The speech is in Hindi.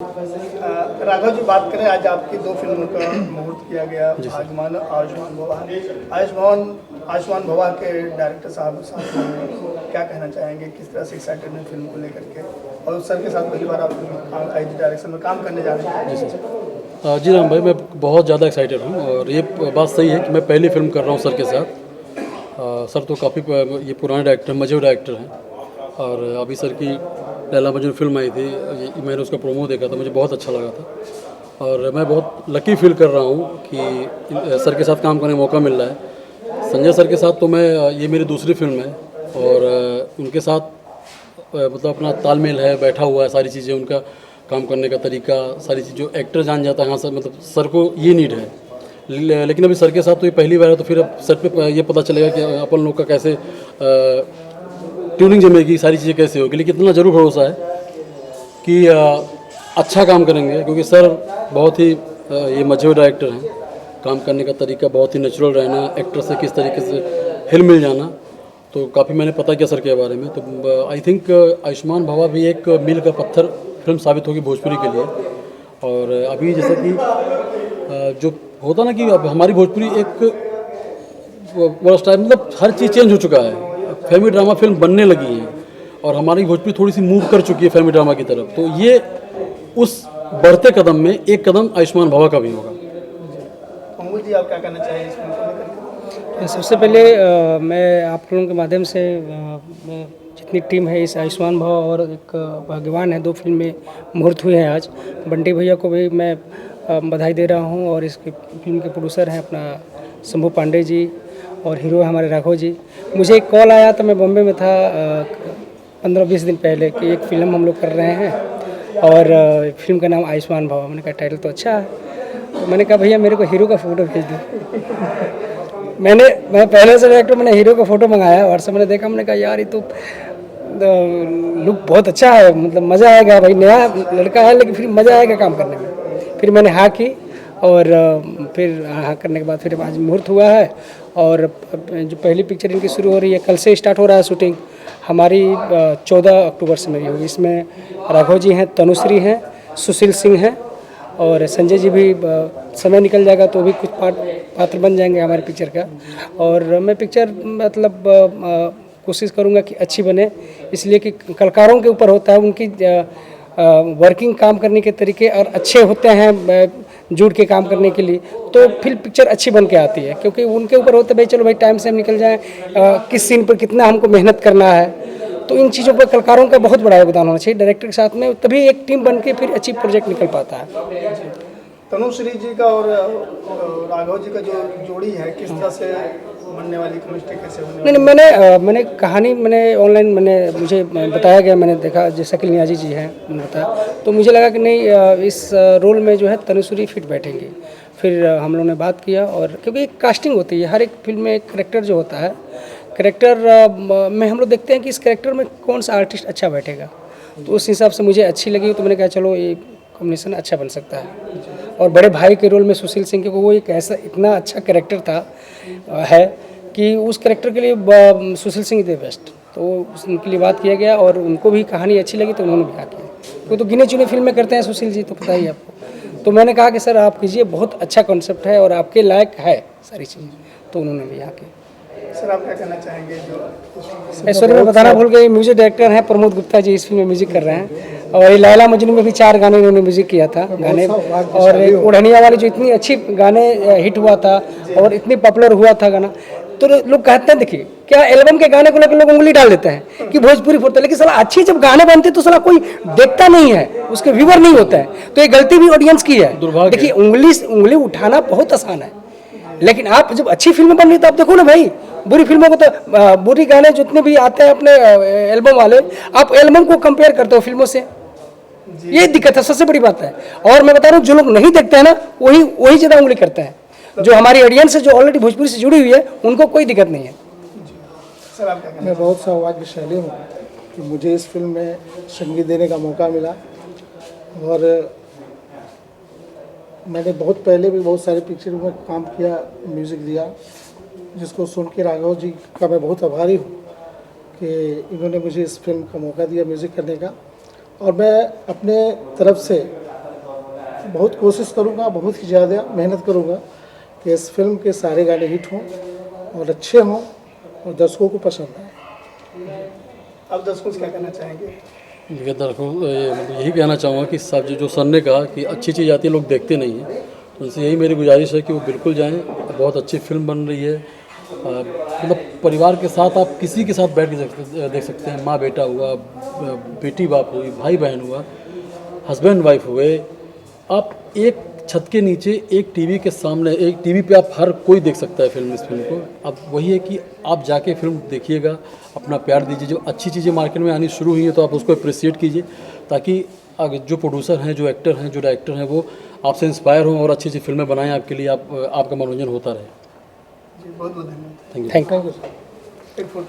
राघव जी, बात करें आज आपकी दो फिल्मों का मुहूर्त किया गया। आयुष्मान आयुष्मान भवा आयुष्मान भवा के डायरेक्टर साहब साथ में क्या कहना चाहेंगे, किस तरह से एक्साइटेड हैं फिल्म को लेकर के, और सर के साथ पहली बार आप डायरेक्शन में काम करने जा रहे हैं? जी राम भाई, मैं बहुत ज़्यादा एक्साइटेड हूँ और ये बात सही है कि मैं पहली फिल्म कर रहा हूँ सर के साथ। सर तो काफ़ी ये पुराने डायरेक्टर, मशहूर डायरेक्टर हैं और अभी सर की लैला मजनू फिल्म आई थी, मैंने उसका प्रोमो देखा था, मुझे बहुत अच्छा लगा था और मैं बहुत लकी फील कर रहा हूँ कि सर के साथ काम करने का मौका मिल रहा है। संजय सर के साथ तो मैं ये मेरी दूसरी फिल्म है और उनके साथ मतलब अपना तालमेल है, बैठा हुआ है, सारी चीज़ें उनका काम करने का तरीका, सारी चीज़ जो एक्टर जान जाता है। हाँ सर, मतलब सर को ये नीड है, लेकिन अभी सर के साथ तो ये पहली बार है, तो फिर अब सर पे ये पता चलेगा कि अपन लोग का कैसे ट्यूनिंग जमेगी, सारी चीज़ें कैसे होगी। लेकिन इतना ज़रूर भरोसा है कि अच्छा काम करेंगे, क्योंकि सर बहुत ही ये मशहूर डायरेक्टर हैं। काम करने का तरीका बहुत ही नेचुरल रहना, एक्टर से किस तरीके से हिल मिल जाना, तो काफ़ी मैंने पता किया सर के बारे में। तो आई थिंक आयुष्मान भवा भी एक मील का पत्थर फिल्म साबित होगी भोजपुरी के लिए। और अभी जैसे कि जो होता ना कि अब हमारी भोजपुरी एक बड़ा स्टाइल, मतलब हर चीज़ चेंज हो चुका है, फैमिली ड्रामा फिल्म बनने लगी है और हमारी भोजपुरी थोड़ी सी मूव कर चुकी है फैमिली ड्रामा की तरफ। तो ये उस बढ़ते कदम में एक कदम आयुष्मान भवा का भी होगा। अंगुल जी, आप क्या कहना चाहेंगे इस फिल्म को लेकर? सबसे पहले मैं आप लोगों के माध्यम से जितनी टीम है इस आयुष्मान भव और एक भाग्यवान है, दो फिल्में मुहूर्त हुए हैं आज। बंटी भैया को भी मैं बधाई दे रहा हूं और इस फिल्म के प्रोड्यूसर हैं अपना शंभू पांडे जी और हीरो है हमारे राघव जी। मुझे एक कॉल आया था, मैं बॉम्बे में था 15-20 दिन पहले, कि एक फ़िल्म हम लोग कर रहे हैं और फिल्म का नाम आयुष्मान भव। मैंने कहा टाइटल तो अच्छा है, तो मैंने कहा भैया मेरे को हीरो का फ़ोटो भेज दो। मैं पहले से डायरेक्टर, मैंने हीरो का फ़ोटो मंगाया, व्हाट्सएप मैंने देखा, मैंने कहा यार ये तो लुक बहुत अच्छा है, मतलब मज़ा आएगा भाई, नया लड़का है लेकिन फिर मज़ा आएगा काम करने में। फिर मैंने हाँ की और फिर हाँ करने के बाद फिर आज मुहूर्त हुआ है और जो पहली पिक्चर इनकी शुरू हो रही है, कल से स्टार्ट हो रहा है शूटिंग हमारी। 14 अक्टूबर से मेरी होगी। इसमें राघव जी हैं, तनुश्री हैं, सुशील सिंह हैं और संजय जी भी। समय निकल जाएगा तो भी कुछ पात्र बन जाएंगे हमारे पिक्चर का। और मैं पिक्चर मतलब कोशिश करूंगा कि अच्छी बने, इसलिए कि कलाकारों के ऊपर होता है, उनकी वर्किंग काम करने के तरीके और अच्छे होते हैं जुड़ के काम करने के लिए, तो फिर पिक्चर अच्छी बन के आती है। क्योंकि उनके ऊपर होता है भाई चलो भाई टाइम से हम निकल जाएँ, किस सीन पर कितना हमको मेहनत करना है, तो इन चीज़ों पर कलाकारों का बहुत बड़ा योगदान होना चाहिए डायरेक्टर के साथ में, तभी एक टीम बन के फिर अच्छी प्रोजेक्ट निकल पाता है। तनुश्री जी का और राघव जी का जो जोड़ी है, किस तरह से बनने वाली, केमिस्ट्री कैसे होने नहीं, मैंने कहानी ऑनलाइन मुझे बताया गया, मैंने देखा जैसा कि नियाजी जी हैं उन्होंने बताया, तो मुझे लगा कि नहीं इस रोल में जो है तनुश्री फिट बैठेंगी। फिर हम लोगों ने बात किया, और क्योंकि एक कास्टिंग होती है हर एक फिल्म में, एक करेक्टर जो होता है, करेक्टर में हम लोग देखते हैं कि इस करेक्टर में कौन सा आर्टिस्ट अच्छा बैठेगा, तो उस हिसाब से मुझे अच्छी लगी, तो मैंने कहा चलो ये कॉम्बिनेशन अच्छा बन सकता है। और बड़े भाई के रोल में सुशील सिंह, क्योंकि वो एक ऐसा इतना अच्छा करेक्टर था है कि उस करेक्टर के लिए सुशील सिंह थे बेस्ट, तो उनके लिए बात किया गया और उनको भी कहानी अच्छी लगी तो उन्होंने भी किया। वो तो गिने चुने फिल्में करते हैं सुशील जी, तो पता ही आपको। तो मैंने कहा कि सर आप कीजिए, बहुत अच्छा कॉन्सेप्ट है और आपके लायक है सारी चीज़ें, तो उन्होंने भी यहाँ की। सर, आप क्या कहना चाहेंगे? जो ऐश्वर्या में बताना भूल गई, म्यूजिक डायरेक्टर हैं प्रमोद गुप्ता जी, इस फिल्म में म्यूजिक कर रहे हैं। और ये लैला मजनू में भी 4 गाने इन्होंने म्यूजिक किया था गाने, और ओढ़निया वाली जो इतनी अच्छी गाने हिट हुआ था और इतनी पॉपुलर हुआ था गाना, तो लोग कहते हैं देखिए क्या एल्बम के गाने को लेकर लोग उंगली डाल देते हैं कि भोजपुरी फोड़ते हैं, लेकिन साला अच्छी जब गाने बनते तो साला कोई देखता नहीं है, उसके व्यूअर नहीं होता है, तो ये गलती भी ऑडियंस की है। देखिए उंगली उठाना बहुत आसान है, लेकिन आप जब अच्छी फिल्म बन रही तो आप देखो ना भाई, बुरी फिल्मों को तो बुरी गाने जितने भी आते हैं अपने एल्बम वाले, आप एल्बम को कंपेयर करते हो फिल्मों से, ये दिक्कत है, सबसे बड़ी बात है। और मैं बता रहा हूँ जो लोग नहीं देखते हैं ना, वही ज़्यादा उंगली करते हैं। जो हमारी ऑडियंस है जो ऑलरेडी भोजपुरी से जुड़ी हुई है, उनको कोई दिक्कत नहीं है। सर, आप क्या कहना? मैं बहुत सौभाग्यशाली हूँ कि मुझे इस फिल्म में संगीत देने का मौका मिला, और मैंने बहुत पहले भी बहुत सारी पिक्चरों में काम किया, म्यूज़िक दिया, जिसको सुन के राघव जी का मैं बहुत आभारी हूँ कि इन्होंने मुझे इस फिल्म का मौका दिया म्यूज़िक करने का। और मैं अपने तरफ से बहुत कोशिश करूँगा, बहुत ही ज़्यादा मेहनत करूँगा कि इस फिल्म के सारे गाने हिट हों और अच्छे हों और दर्शकों को पसंद आए। अब दर्शकों से क्या कहना चाहेंगे? देखिए दर्शकों यही कहना चाहूँगा कि सब जो सर ने कहा कि अच्छी चीज़ आती है लोग देखते नहीं हैं, तो उनसे यही मेरी गुजारिश है कि वो बिल्कुल जाएं। बहुत अच्छी फिल्म बन रही है, मतलब परिवार के साथ आप किसी के साथ बैठ के देख सकते हैं। माँ बेटा हुआ, बेटी बाप हुई, भाई बहन हुआ, हस्बैंड वाइफ हुए, आप एक छत के नीचे एक टीवी के सामने, एक टीवी पे आप हर कोई देख सकता है फिल्म। इस फिल्म को अब वही है कि आप जाके फिल्म देखिएगा, अपना प्यार दीजिए। जो अच्छी चीज़ें मार्केट में आनी शुरू हुई हैं तो आप उसको अप्रिसिएट कीजिए, ताकि जो प्रोड्यूसर हैं, जो एक्टर हैं, जो डायरेक्टर हैं, वो आपसे इंस्पायर हों और अच्छी अच्छी फिल्में बनाएं आपके लिए, आपका मनोरंजन होता रहे। जी बहुत बहुत धन्यवाद। Thank you. Thank you. Thank you sir. एक फोटो